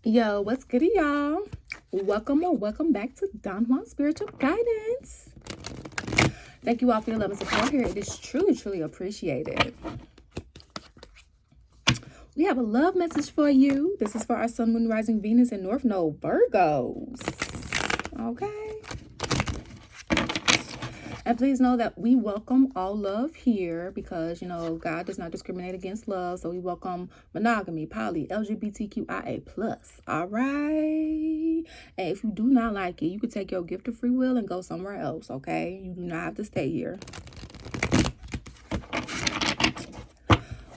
Yo, what's good, y'all? Welcome or welcome back to Don Juan Spiritual Guidance. Thank you all for your love and support here. It is truly, truly appreciated. We have a love message for you. This is for our Sun, Moon, Rising, Venus, and North Node Virgos. Okay. And please know that we welcome all love here because, God does not discriminate against love. So we welcome monogamy, poly, LGBTQIA+. All right. And if you do not like it, you could take your gift of free will and go somewhere else, okay? You do not have to stay here.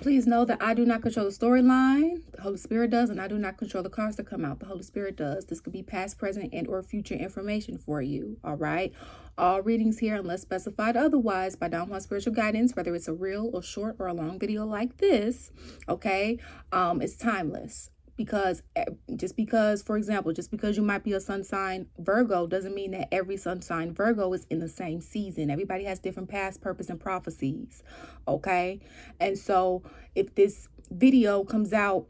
Please know that I do not control the storyline. The Holy Spirit does, and I do not control the cards that come out. The Holy Spirit does. This could be past, present, and or future information for you, all right? All readings here, unless specified otherwise by Don Juan Spiritual Guidance, whether it's a real or short or a long video like this, okay, it's timeless. Because for example, just because you might be a sun sign Virgo doesn't mean that every sun sign Virgo is in the same season. Everybody has different past, purpose, and prophecies. Okay. And so if this video comes out,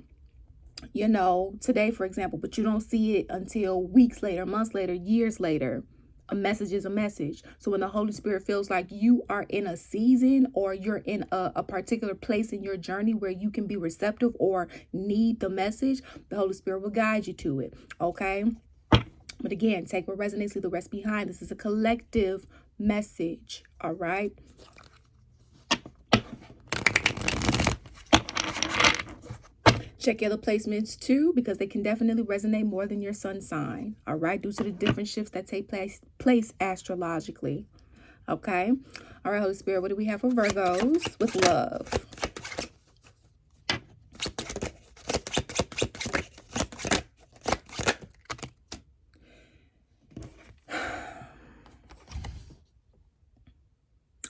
today, for example, but you don't see it until weeks later, months later, years later, a message is a message. So when the Holy Spirit feels like you are in a season or you're in a particular place in your journey where you can be receptive or need the message, the Holy Spirit will guide you to it. Okay. But again, take what resonates, leave the rest behind. This is a collective message. All right. Check your other placements too, because they can definitely resonate more than your sun sign. All right, due to the different shifts that take place astrologically. Okay. All right, Holy Spirit, what do we have for Virgos with love?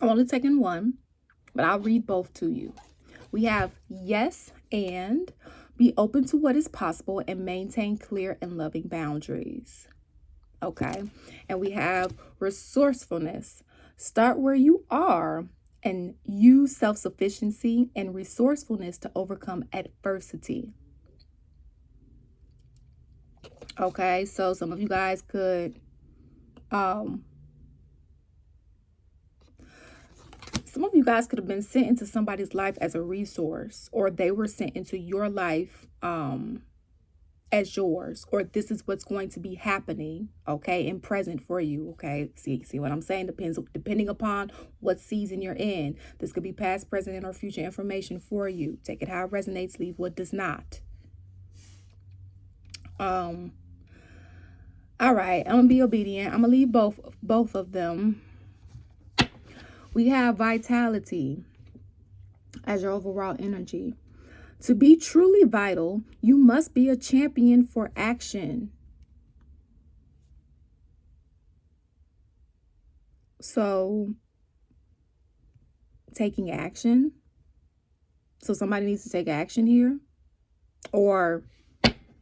I'm only taking one, but I'll read both to you. We have yes and be open to what is possible and maintain clear and loving boundaries. Okay. And we have resourcefulness. Start where you are and use self-sufficiency and resourcefulness to overcome adversity. Okay. So some of you guys could, have been sent into somebody's life as a resource, or they were sent into your life as yours, or this is what's going to be happening, okay, and present for you, okay? See what I'm saying? Depending upon what season you're in. This could be past, present, and or future information for you. Take it how it resonates, leave what does not. All right, I'm gonna be obedient. I'm gonna leave both of them. We have vitality as your overall energy. To be truly vital, you must be a champion for action. So, taking action. So somebody needs to take action here. Or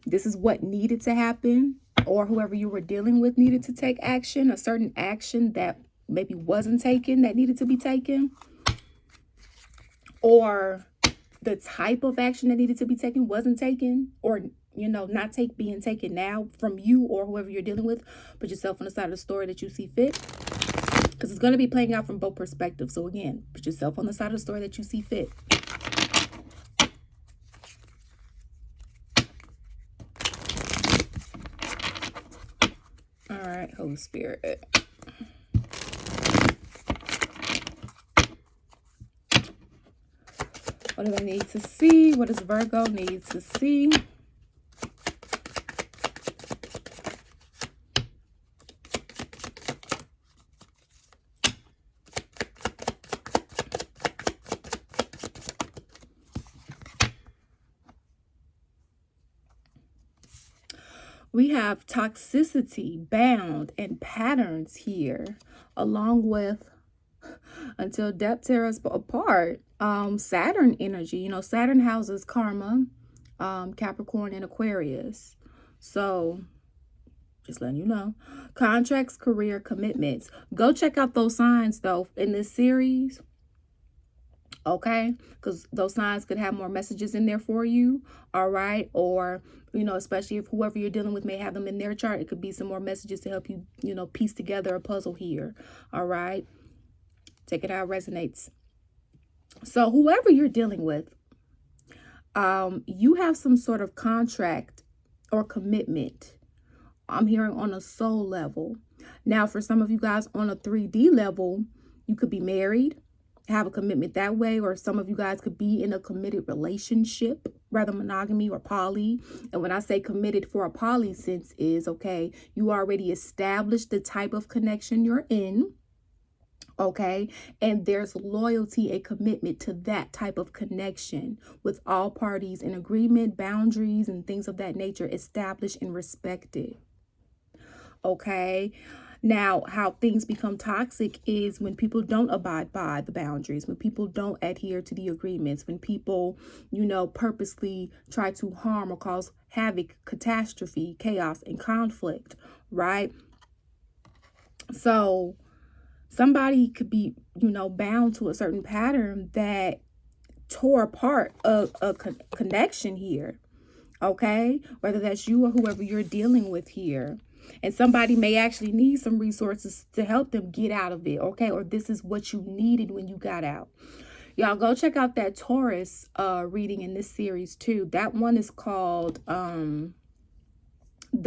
this is what needed to happen. Or whoever you were dealing with needed to take action. A certain action that maybe wasn't taken that needed to be taken, or the type of action that needed to be taken wasn't taken, or not being taken now from you or whoever you're dealing with. Put yourself on the side of the story that you see fit, because it's going to be playing out from both perspectives. So again, put yourself on the side of the story that you see fit. All right, Holy Spirit. What do they need to see? What does Virgo need to see? We have toxicity, bound, and patterns here, along with until death tear us apart. Saturn energy, Saturn houses karma, Capricorn and Aquarius. So just letting you know. Contracts, career, commitments. Go check out those signs though in this series. Okay, because those signs could have more messages in there for you. All right, or especially if whoever you're dealing with may have them in their chart, it could be some more messages to help you piece together a puzzle here. All right, take it how it resonates. So whoever you're dealing with, you have some sort of contract or commitment. I'm hearing on a soul level. Now, for some of you guys on a 3D level, you could be married, have a commitment that way, or some of you guys could be in a committed relationship, rather monogamy or poly. And when I say committed for a poly sense is, okay, you already established the type of connection you're in. Okay, and there's loyalty and commitment to that type of connection with all parties in agreement, boundaries, and things of that nature established and respected. Okay, now how things become toxic is when people don't abide by the boundaries, when people don't adhere to the agreements, when people, purposely try to harm or cause havoc, catastrophe, chaos, and conflict, right? So somebody could be, bound to a certain pattern that tore apart a connection here, okay? Whether that's you or whoever you're dealing with here. And somebody may actually need some resources to help them get out of it, okay? Or this is what you needed when you got out. Y'all go check out that Taurus reading in this series too. That one is called a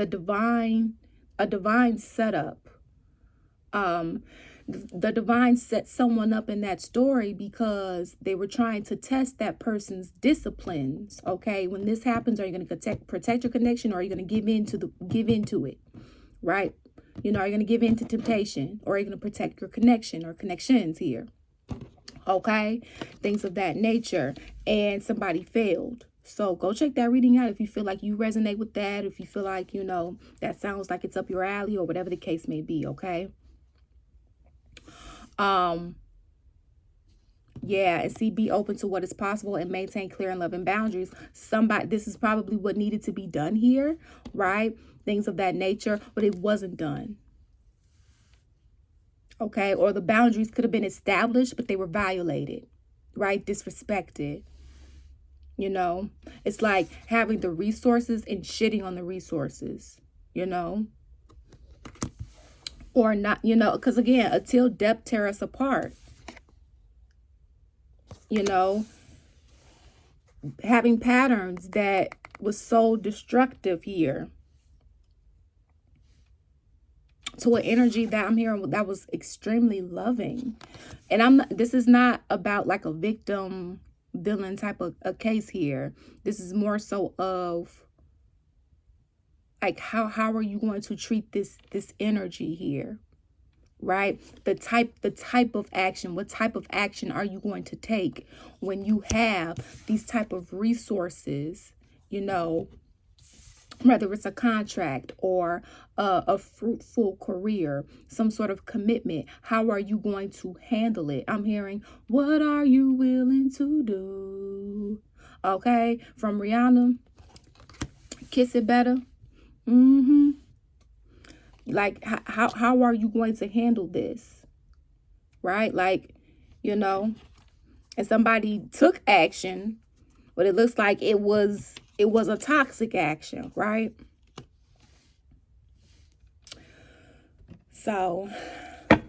divine setup. The divine set someone up in that story because they were trying to test that person's disciplines. Okay, when this happens, are you going to protect your connection, or are you going to give into it? Right? Are you going to give in to temptation, or are you going to protect your connection or connections here? Okay, things of that nature. And somebody failed. So go check that reading out if you feel like you resonate with that, if you feel like, that sounds like it's up your alley, or whatever the case may be. Okay. Yeah, and see, be open to what is possible and maintain clear and loving boundaries. This is probably what needed to be done here, right? Things of that nature, but it wasn't done. Okay, or the boundaries could have been established, but they were violated, right? Disrespected. It's like having the resources and shitting on the resources, or not, because again, until depth tear us apart, having patterns that was so destructive here to an energy that I'm hearing that was extremely loving. And this is not about like a victim villain type of a case here. This is more so of like how are you going to treat this energy here, right? The type of action, what type of action are you going to take when you have these type of resources, whether it's a contract or a fruitful career, some sort of commitment. How are you going to handle it? I'm hearing, what are you willing to do? Okay, from Rihanna, Kiss It Better. Like, how are you going to handle this? Right? Like, and somebody took action, but it looks like it was a toxic action, right? So,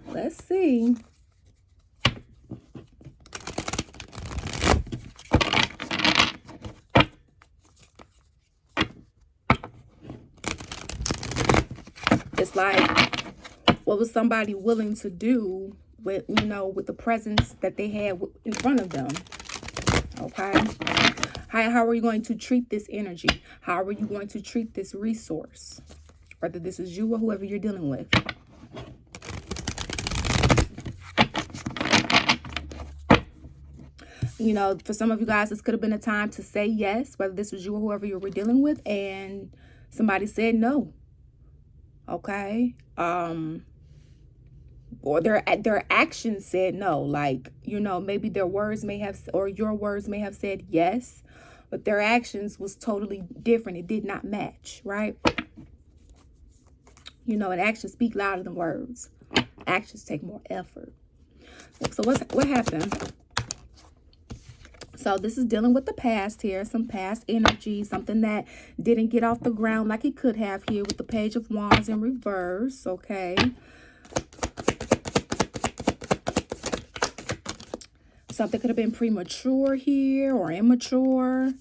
let's see. It's like, what was somebody willing to do with, with the presence that they had in front of them? Okay. How are you going to treat this energy? How are you going to treat this resource? Whether this is you or whoever you're dealing with. For some of you guys, this could have been a time to say yes, whether this was you or whoever you were dealing with, and somebody said no. Okay. Or their actions said no. Like, maybe their words may have, or your words may have said yes, but their actions was totally different. It did not match, right? And actions speak louder than words. Actions take more effort. So what happened? So this is dealing with the past here, some past energy, something that didn't get off the ground like it could have here with the Page of Wands in reverse, okay? Something could have been premature here or immature.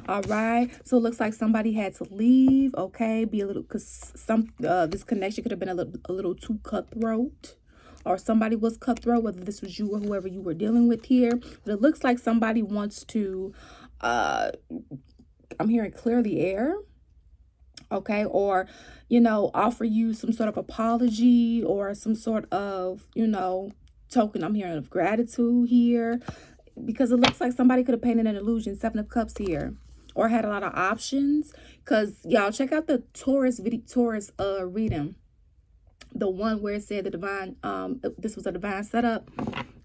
All right. So it looks like somebody had to leave, okay? Be a little, because this connection could have been a little too cutthroat. Or somebody was cutthroat, whether this was you or whoever you were dealing with here. But it looks like somebody wants to, I'm hearing clear the air, okay? Or, you know, offer you some sort of apology or some sort of, you know, token, I'm hearing, of gratitude here. Because it looks like somebody could have painted an illusion, 7 of Cups here. Or had a lot of options. Because, y'all, check out the Taurus reading. The one where it said the divine, this was a divine setup,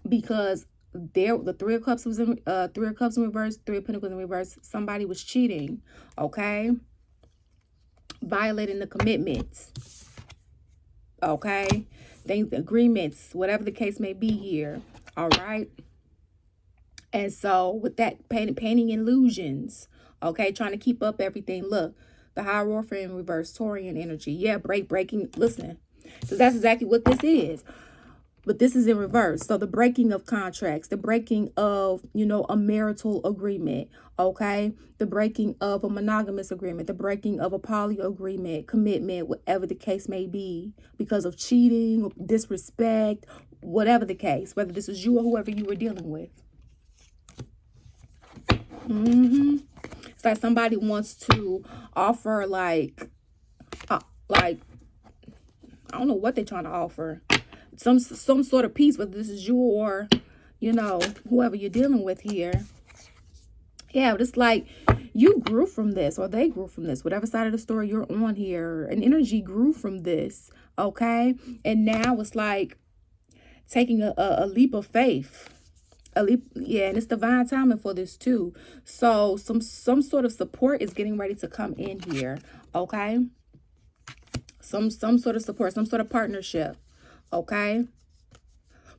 because the 3 of Cups was in 3 of Cups in reverse, 3 of Pentacles in reverse. Somebody was cheating, okay, violating the commitments, okay, things, agreements, whatever the case may be here. All right. And so with that, painting illusions, okay, trying to keep up everything. Look, the Hierophant in reverse, Taurian energy. Yeah, breaking. Listen. Because that's exactly what this is. But this is in reverse. So the breaking of contracts, the breaking of, you know, a marital agreement, okay? The breaking of a monogamous agreement, the breaking of a poly agreement, commitment, whatever the case may be, because of cheating, disrespect, whatever the case, whether this is you or whoever you were dealing with. It's like somebody wants to offer like I don't know what they're trying to offer. Some sort of peace, whether this is you or, you know, whoever you're dealing with here. Yeah, but it's like you grew from this, or they grew from this, whatever side of the story you're on here. An energy grew from this, okay? And now it's like taking a leap of faith. A leap, yeah, and it's divine timing for this too. So some sort of support is getting ready to come in here, okay? Some sort of support, some sort of partnership, okay?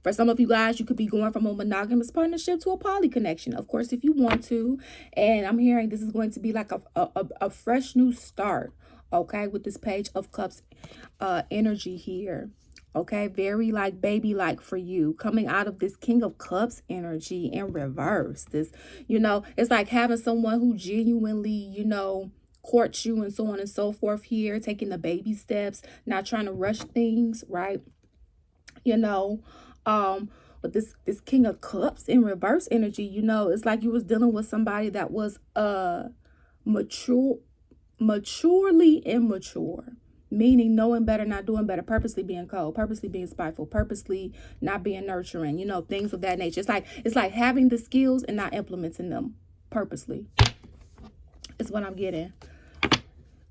For some of you guys, you could be going from a monogamous partnership to a poly connection, of course, if you want to. And I'm hearing this is going to be like a fresh new start, okay, with this Page of Cups energy here, okay? Very like baby-like for you, coming out of this King of Cups energy in reverse. This, you know, it's like having someone who genuinely, you know, court you and so on and so forth here, taking the baby steps, not trying to rush things, right? You know, but this King of Cups in reverse energy, you know, it's like you was dealing with somebody that was maturely immature, meaning knowing better, not doing better, purposely being cold, purposely being spiteful, purposely not being nurturing, you know, things of that nature. It's like having the skills and not implementing them purposely. Is what I'm getting.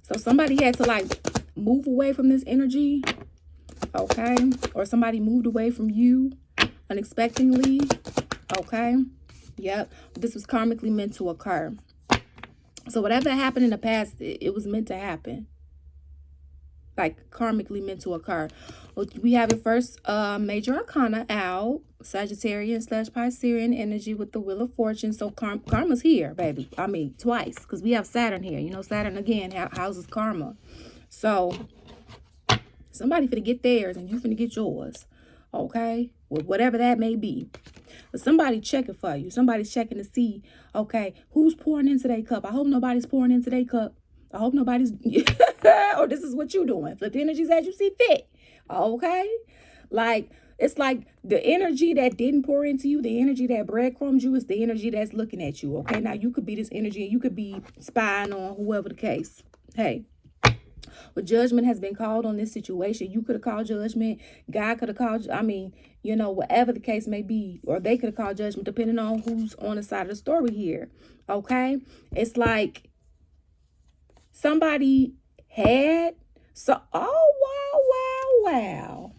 So somebody had to like move away from this energy, okay? Or somebody moved away from you unexpectedly, okay? Yep. This was karmically meant to occur. So whatever happened in the past, it was meant to happen. Like karmically meant to occur. We have it first major arcana out, Sagittarian / Piscean energy with the Wheel of Fortune. So karma's here, baby. I mean, twice, because we have Saturn here. You know, Saturn again houses karma. So somebody finna get theirs and you finna get yours, okay? With whatever that may be. But somebody checking for you. Somebody's checking to see, okay, who's pouring into their cup. I hope nobody's pouring into their cup. I hope nobody's, or this is what you doing. Flip the energies as you see fit. Okay? Like, it's like the energy that didn't pour into you, the energy that breadcrumbs you is the energy that's looking at you. Okay? Now, you could be this energy and you could be spying on whoever the case. Hey. But judgment has been called on this situation. You could have called judgment. God could have called, I mean, you know, whatever the case may be. Or they could have called judgment, depending on who's on the side of the story here. Okay? It's like somebody had, so, oh, wow.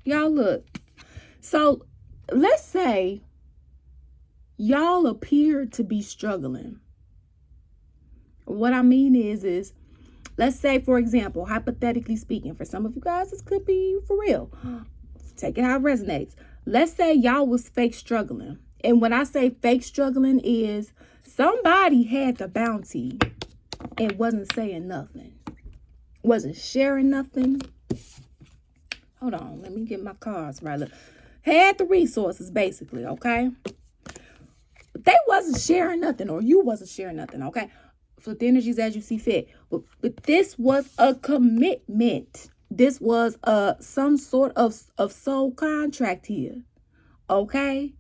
Y'all look. So let's say y'all appear to be struggling. What I mean is let's say, for example, hypothetically speaking, for some of you guys, this could be for real. Take it how it resonates. Let's say y'all was fake struggling And when I say fake struggling is somebody had the bounty and wasn't saying nothing. Wasn't sharing nothing. Hold on. Let me get my cards right. Look. Had the resources, basically, okay? But they wasn't sharing nothing, or you wasn't sharing nothing, okay? Flip the energies as you see fit. But this was a commitment. This was some sort of soul contract here, okay?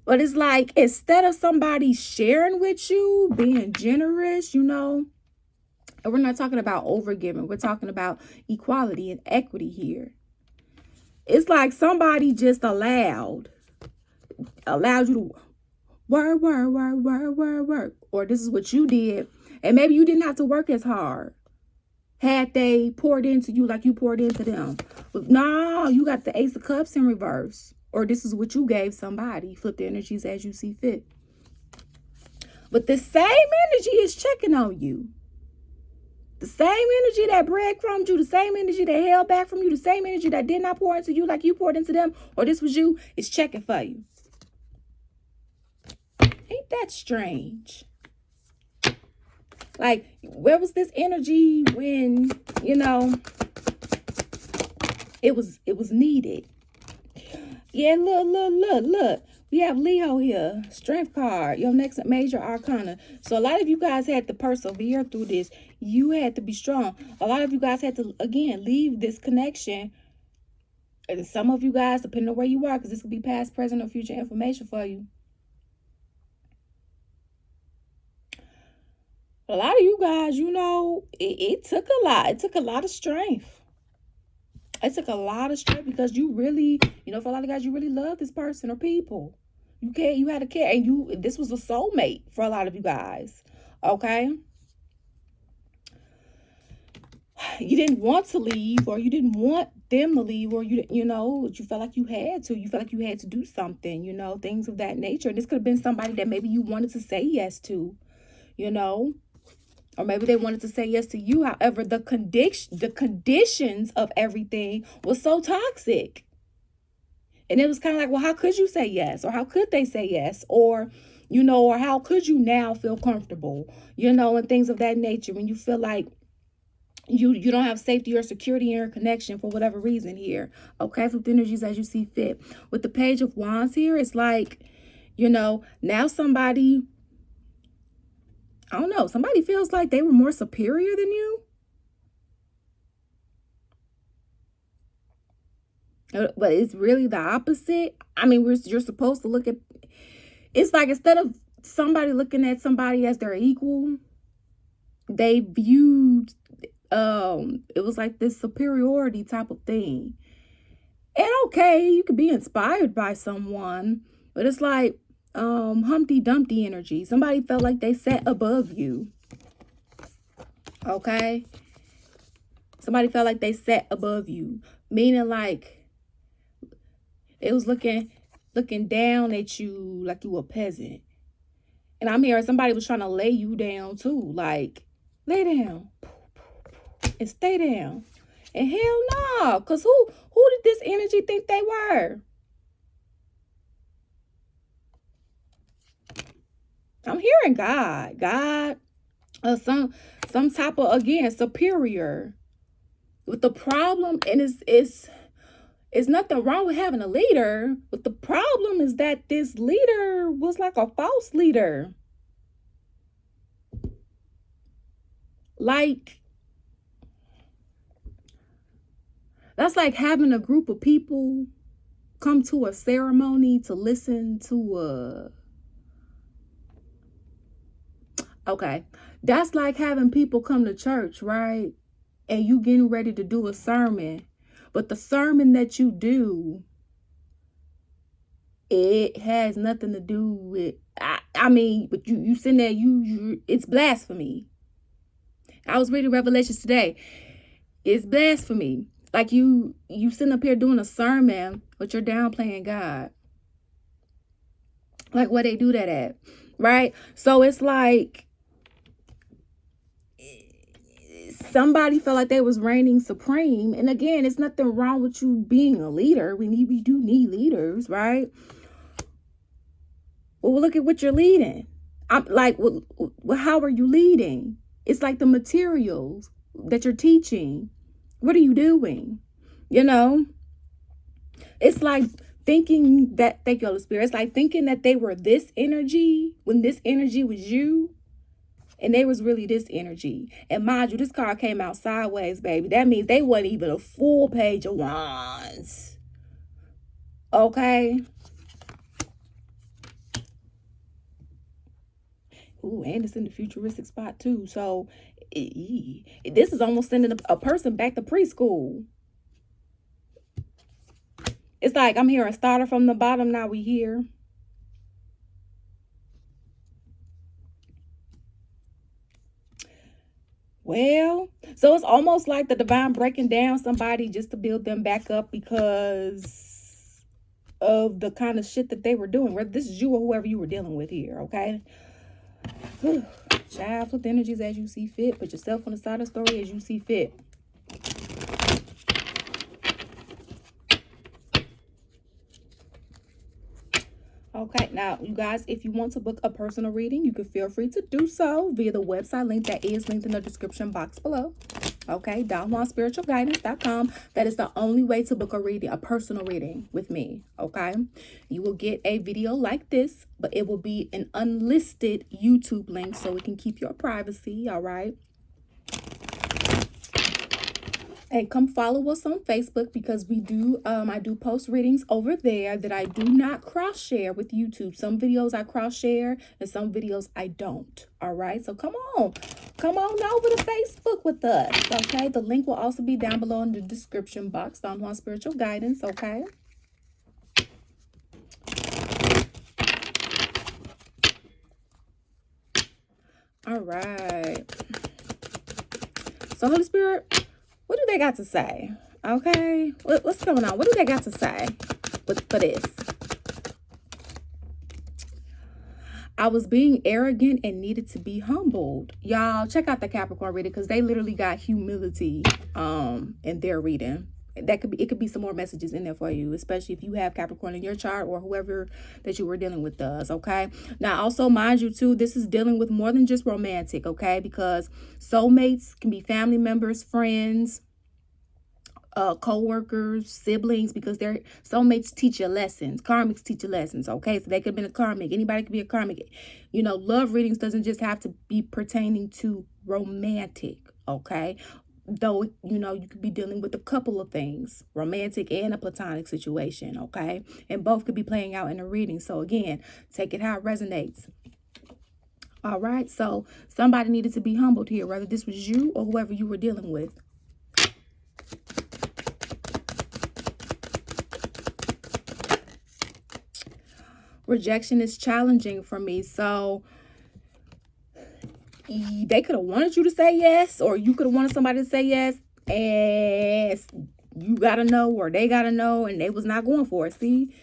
But it's like, instead of somebody sharing with you, being generous, you know, and we're not talking about overgiving. We're talking about equality and equity here. It's like somebody just allowed you to work. Or this is what you did. And maybe you didn't have to work as hard. Had they poured into you like you poured into them. But no, you got the Ace of Cups in reverse. Or this is what you gave somebody. Flip the energies as you see fit. But the same energy is checking on you. The same energy that breadcrumbed you, the same energy that held back from you, the same energy that did not pour into you like you poured into them, or this was you, is checking for you. Ain't that strange? Like, where was this energy when, you know, it was needed? Yeah, look. We have Leo here, Strength card, your next major arcana. So a lot of you guys had to persevere through this. You had to be strong. A lot of you guys had to, again, leave this connection. And some of you guys, depending on where you are, because this could be past, present, or future information for you. A lot of you guys, you know, it took a lot. It took a lot of strength. It took a lot of strength because you really, you know, for a lot of guys, you really love this person or people. You care, you had to care. And this was a soulmate for a lot of you guys. Okay? You didn't want to leave, or you didn't want them to leave, or you know, you felt like you had to. You felt like you had to do something, you know, things of that nature. And this could have been somebody that maybe you wanted to say yes to, you know. Or maybe they wanted to say yes to you. However, the conditions of everything was so toxic. And it was kind of like, well, how could you say yes? Or how could they say yes? Or, you know, or how could you now feel comfortable? You know, and things of that nature. When you feel like you don't have safety or security in your connection for whatever reason here. Okay, flip the energies as you see fit. With the Page of Wands here, it's like, you know, now somebody... I don't know. Somebody feels like they were more superior than you. But it's really the opposite. I mean, you're supposed to look at... It's like instead of somebody looking at somebody as their equal, they viewed... it was like this superiority type of thing. And okay, you could be inspired by someone. But it's like... Humpty Dumpty energy. Somebody felt like they sat above you. Okay? Somebody felt like they sat above you. Meaning like it was looking down at you like you were a peasant. And I'm hearing somebody was trying to lay you down too. Like, lay down. And stay down. And hell no. Because who did this energy think they were? I'm hearing God, some type of, again, superior. With the problem, and it's nothing wrong with having a leader, but the problem is that this leader was like a false leader. Like, that's like having a group of people come to a ceremony to listen to okay, that's like having people come to church, right? And you getting ready to do a sermon. But the sermon that you do, it has nothing to do with, I mean, but you sitting there, it's blasphemy. I was reading Revelations today. It's blasphemy. Like you sitting up here doing a sermon, but you're downplaying God. Like where they do that at, right? So it's like, somebody felt like they was reigning supreme. And again, it's nothing wrong with you being a leader. We do need leaders, right? Well, look at what you're leading. I'm like, well, how are you leading? It's like the materials that you're teaching. What are you doing? You know, it's like thinking that, thank you, Holy Spirit. It's like thinking that they were this energy when this energy was you. And they was really this energy. And mind you, this card came out sideways, baby. That means they wasn't even a full page of wands. Okay? Ooh, and it's in the futuristic spot too. So this is almost sending a person back to preschool. It's like I'm hearing starter from the bottom. Now we here. Well, so it's almost like the divine breaking down somebody just to build them back up because of the kind of shit that they were doing. Whether this is you or whoever you were dealing with here, okay? Child, flip the energies as you see fit. Put yourself on the side of the story as you see fit. Okay, now, you guys, if you want to book a personal reading, you can feel free to do so via the website link that is linked in the description box below. Okay, DonJuanSpiritualGuidance.com. That is the only way to book a reading, a personal reading with me. Okay, you will get a video like this, but it will be an unlisted YouTube link so it can keep your privacy. All right. And come follow us on Facebook because we do, I do post readings over there that I do not cross share with YouTube. Some videos I cross share and some videos I don't. All right. So come on over to Facebook with us. Okay. The link will also be down below in the description box. Don Juan Spiritual Guidance. Okay. All right. So Holy Spirit, what do they got to say? Okay, what's going on? What do they got to say for this? I was being arrogant and needed to be humbled. Y'all, check out the Capricorn reading because they literally got humility in their reading. It could be some more messages in there for you, especially if you have Capricorn in your chart or whoever that you were dealing with does. Okay, now also mind you too, this is dealing with more than just romantic. Okay, because soulmates can be family members, friends, co-workers, siblings, because their soulmates teach you lessons. Karmics teach you lessons. Okay, so they could have been a karmic. Anybody could be a karmic. You know, love readings doesn't just have to be pertaining to romantic. Okay, though, you know, you could be dealing with a couple of things, romantic and a platonic situation. Okay, and both could be playing out in a reading. So again, take it how it resonates. All right, so somebody needed to be humbled here, whether this was you or whoever you were dealing with. Rejection is challenging for me. So they could have wanted you to say yes, or you could have wanted somebody to say yes, and you gotta know, or they gotta know, and they was not going for it. See,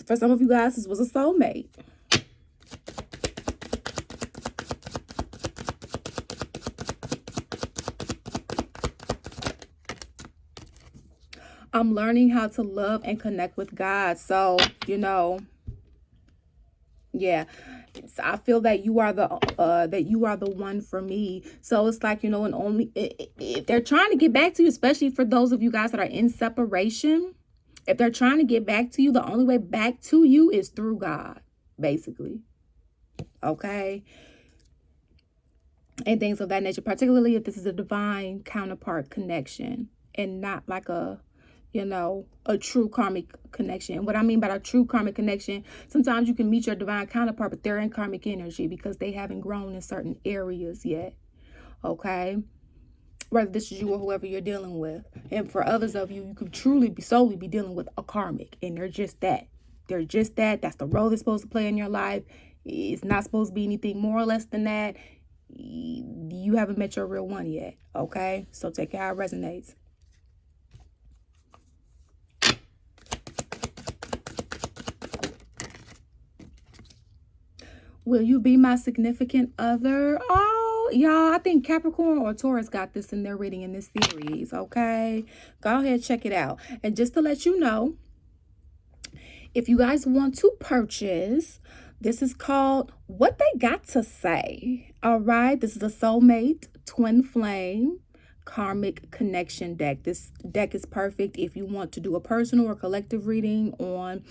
for some of you guys, this was a soulmate. I'm learning how to love and connect with God. So, you know, yeah, I feel that you are the one for me. So it's like, you know, and only if they're trying to get back to you, especially for those of you guys that are in separation, if they're trying to get back to you, the only way back to you is through God, basically. Okay. And things of that nature, particularly if this is a divine counterpart connection and not like a, you know, a true karmic connection. And what I mean by a true karmic connection, sometimes you can meet your divine counterpart, but they're in karmic energy because they haven't grown in certain areas yet. Okay. Whether this is you or whoever you're dealing with. And for others of you, you could truly solely be dealing with a karmic. And they're just that. They're just that. That's the role they're supposed to play in your life. It's not supposed to be anything more or less than that. You haven't met your real one yet. Okay. So take it how it resonates. Will you be my significant other? Oh, y'all, I think Capricorn or Taurus got this in their reading in this series, okay? Go ahead, check it out. And just to let you know, if you guys want to purchase This is called What They Got to Say. All right. This is a soulmate, twin flame, karmic connection deck. This deck is perfect if you want to do a personal or collective reading on,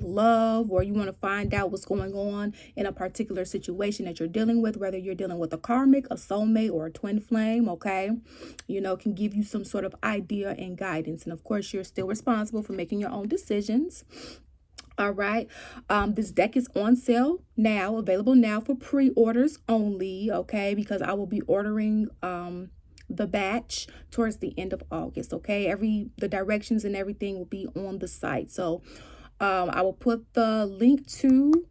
love, or you want to find out what's going on in a particular situation that you're dealing with, whether you're dealing with a karmic, a soulmate, or a twin flame. Okay. Can give you some sort of idea and guidance. And of course, you're still responsible for making your own decisions. All right. This deck is on sale now, available now for pre-orders only. Okay. Because I will be ordering the batch towards the end of August. Okay. The directions and everything will be on the site. So I will put the link to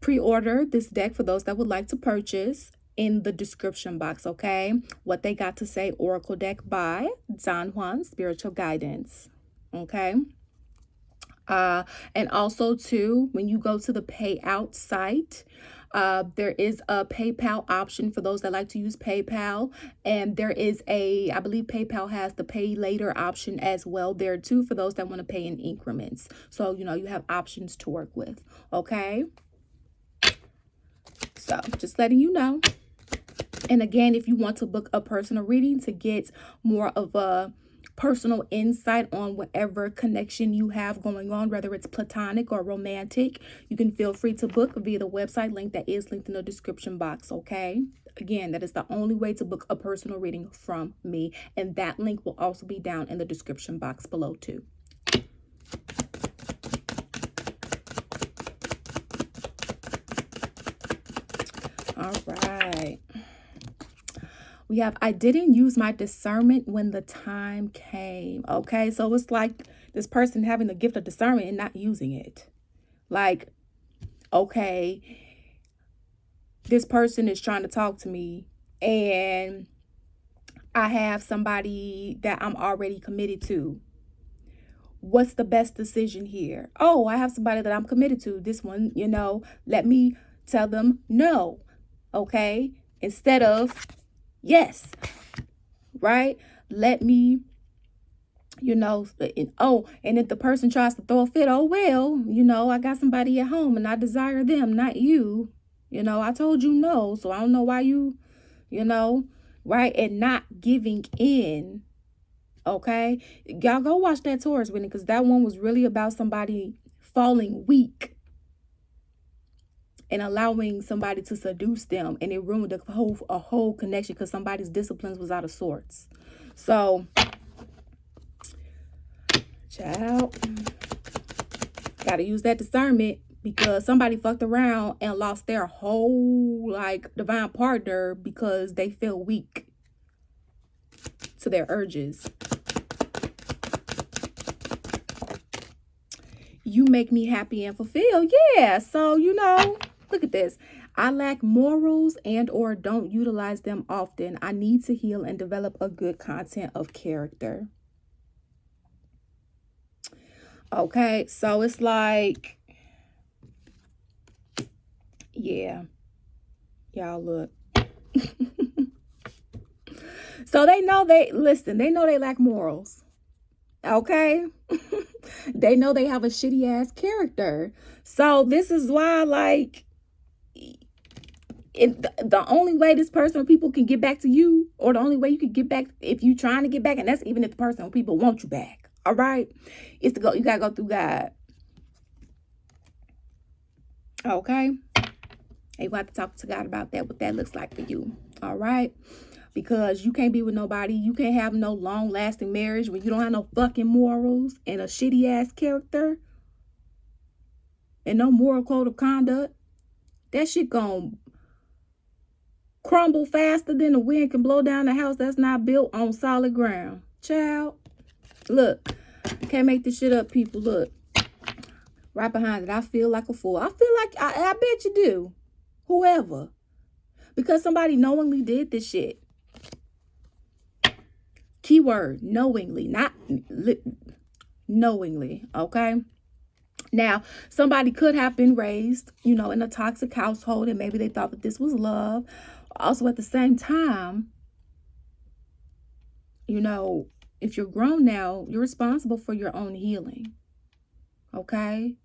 pre-order this deck for those that would like to purchase in the description box. Okay. What They Got to Say Oracle Deck by Don Juan Spiritual Guidance. Okay. And also too, when you go to the payout site, there is a PayPal option for those that like to use PayPal. And there is I believe PayPal has the pay later option as well there too, for those that want to pay in increments. So, you have options to work with. Okay. So just letting you know. And again, if you want to book a personal reading to get more of a personal insight on whatever connection you have going on, whether it's platonic or romantic, you can feel free to book via the website link that is linked in the description box. Okay. Again, that is the only way to book a personal reading from me. And that link will also be down in the description box below too. All right. We have, I didn't use my discernment when the time came. Okay. So it's like this person having the gift of discernment and not using it. Like, okay, this person is trying to talk to me and I have somebody that I'm already committed to. What's the best decision here? Oh, I have somebody that I'm committed to. This one, let me tell them no. Okay. Instead of yes, right? Let me, and if the person tries to throw a fit, oh, well, I got somebody at home and I desire them, not you. I told you no, so I don't know why you, right? And not giving in, okay? Y'all go watch that Taurus reading because that one was really about somebody falling weak and allowing somebody to seduce them, and it ruined a whole connection because somebody's disciplines was out of sorts. So, child, gotta use that discernment because somebody fucked around and lost their whole divine partner because they feel weak to their urges. You make me happy and fulfilled. Yeah, so look at this. I lack morals and or don't utilize them often. I need to heal and develop a good content of character. Okay, so it's like, yeah, y'all look. So they know they know they lack morals. Okay. They know they have a shitty ass character. So this is why the only way this person or people can get back to you, or the only way you can get back if you're trying to get back, and that's even if the person or people want you back, all right, is you gotta go through God. Okay. And you have to talk to God about that, what that looks like for you. All right. Because you can't be with nobody. You can't have no long lasting marriage when you don't have no fucking morals and a shitty ass character and no moral code of conduct. That shit gonna crumble faster than the wind can blow down a house that's not built on solid ground. Child, look, can't make this shit up, people. Look, right behind it, I feel like a fool. I feel like, I bet you do. Whoever. Because somebody knowingly did this shit. Keyword, knowingly, not knowingly, okay? Now, somebody could have been raised, in a toxic household, and maybe they thought that this was love. Also, at the same time, if you're grown now, you're responsible for your own healing, okay?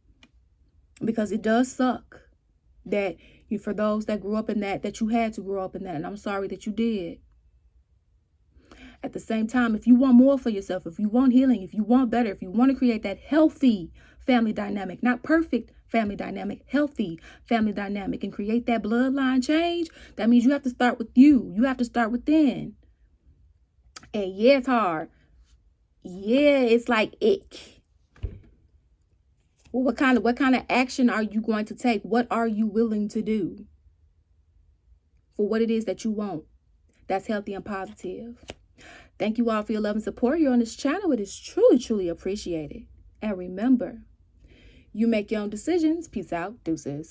because it does suck that for those that grew up in that you had to grow up in that, and I'm sorry that you did. At the same time, if you want more for yourself, if you want healing, if you want better, if you want to create that healthy family dynamic, not perfect family dynamic, healthy family dynamic, and create that bloodline change, that means you have to start with you. You have to start within. And yeah, it's hard. Yeah, it's like ick. Well, what kind of action are you going to take? What are you willing to do for what it is that you want that's healthy and positive? Thank you all for your love and support here on this channel. It is truly, truly appreciated. And remember, you make your own decisions. Peace out. Deuces.